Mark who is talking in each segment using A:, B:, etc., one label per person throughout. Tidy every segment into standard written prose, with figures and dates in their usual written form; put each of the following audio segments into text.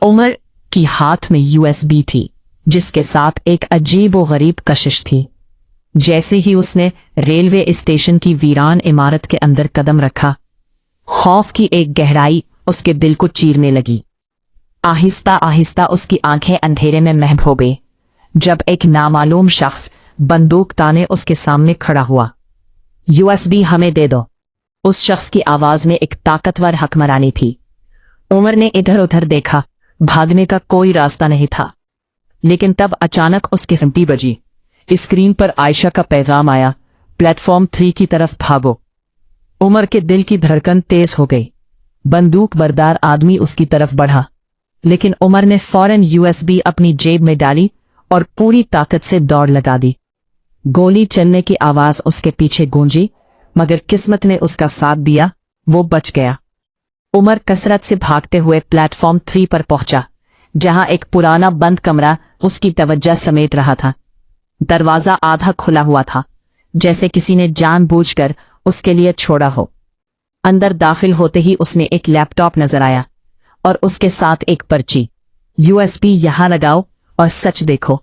A: उमर की हाथ में यूएसबी थी जिसके साथ एक अजीब व गरीब कशिश थी। जैसे ही उसने रेलवे स्टेशन की वीरान इमारत के अंदर कदम रखा, खौफ की एक गहराई उसके दिल को चीरने लगी। आहिस्ता आहिस्ता उसकी आंखें अंधेरे में महव हो गई जब एक नामालूम शख्स बंदूक ताने उसके सामने खड़ा हुआ। यूएसबी हमें दे दो। उस शख्स की आवाज में एक ताकतवर हकमरानी थी। उमर ने इधर उधर देखा, भागने का कोई रास्ता नहीं था। लेकिन तब अचानक उसकी घंटी बजी। स्क्रीन पर आयशा का पैगाम आया, प्लेटफॉर्म 3 की तरफ भागो। उमर के दिल की धड़कन तेज हो गई। बंदूक बरदार आदमी उसकी तरफ बढ़ा, लेकिन उमर ने फौरन यूएसबी अपनी जेब में डाली और पूरी ताकत से दौड़ लगा दी। गोली चलने की आवाज उसके पीछे गूंजी, मगर किस्मत ने उसका साथ दिया, वो बच गया। उमर कसरत से भागते हुए प्लेटफॉर्म 3 पर पहुंचा, जहां एक पुराना बंद कमरा उसकी तवज्जो समेट रहा था। दरवाजा आधा खुला हुआ था, जैसे किसी ने जानबूझकर उसके लिए छोड़ा हो। अंदर दाखिल होते ही उसने एक लैपटॉप नजर आया और उसके साथ एक पर्ची। यूएसबी यहां लगाओ और सच देखो।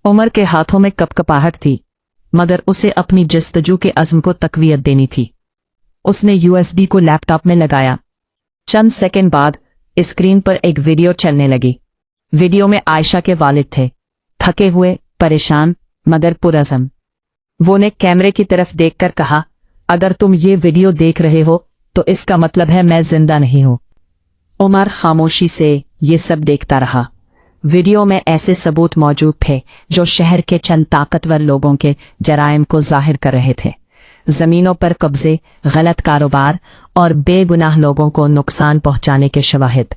A: उमर के हाथों में कपकपाहट थी, मगर उसे अपनी जस्तजू के अज़्म को तक़वियत देनी थी। उसने यूएसबी को लैपटॉप में लगाया। चंद सेकंड बाद स्क्रीन पर एक वीडियो चलने लगी। वीडियो में आयशा के वालिद थे, थके हुए, परेशान, मगर पुरअज़्म। वो ने कैमरे की तरफ देखकर कहा, अगर तुम ये वीडियो देख रहे हो तो इसका मतलब है मैं जिंदा नहीं हूं। उमर खामोशी से ये सब देखता रहा। वीडियो में ऐसे सबूत मौजूद थे जो शहर के चंद ताकतवर लोगों के जराइम को जाहिर कर रहे थे। जमीनों पर कब्जे, गलत कारोबार और बेगुनाह लोगों को नुकसान पहुंचाने के शवाहिद।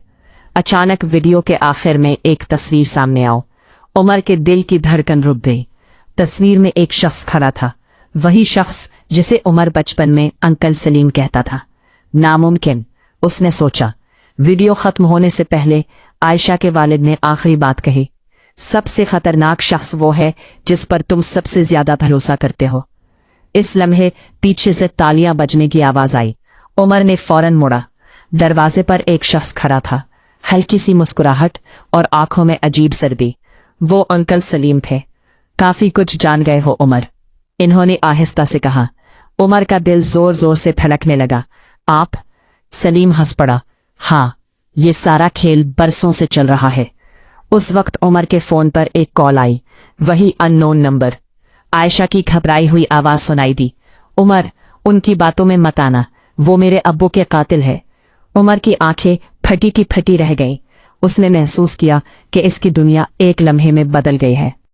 A: अचानक वीडियो के आखिर में एक तस्वीर सामने आओ। उमर के दिल की धड़कन रुक गई। तस्वीर में एक शख्स खड़ा था, वही शख्स जिसे उमर बचपन में अंकल सलीम कहता था। नामुमकिन, उसने सोचा। वीडियो खत्म होने से पहले आयशा के वालिद ने आखिरी बात कही, सबसे खतरनाक शख्स वो है जिस पर तुम सबसे ज्यादा भरोसा करते हो। इस लम्हे पीछे से तालियां बजने की आवाज आई। उमर ने फौरन मुड़ा। दरवाजे पर एक शख्स खड़ा था, हल्की सी मुस्कुराहट और आंखों में अजीब सर्दी। वो अंकल सलीम थे। काफी कुछ जान गए हो उमर, इन्होंने आहिस्ता से कहा। उमर का दिल जोर जोर से धड़कने लगा। आप? सलीम हंस पड़ा। हाँ, ये सारा खेल बरसों से चल रहा है। उस वक्त उमर के फोन पर एक कॉल आई, वही अननोन नंबर। आयशा की घबराई हुई आवाज सुनाई दी। उमर, उनकी बातों में मत आना, वो मेरे अब्बू के कातिल है। उमर की आंखें फटी की फटी रह गईं। उसने महसूस किया कि इसकी दुनिया एक लम्हे में बदल गई है।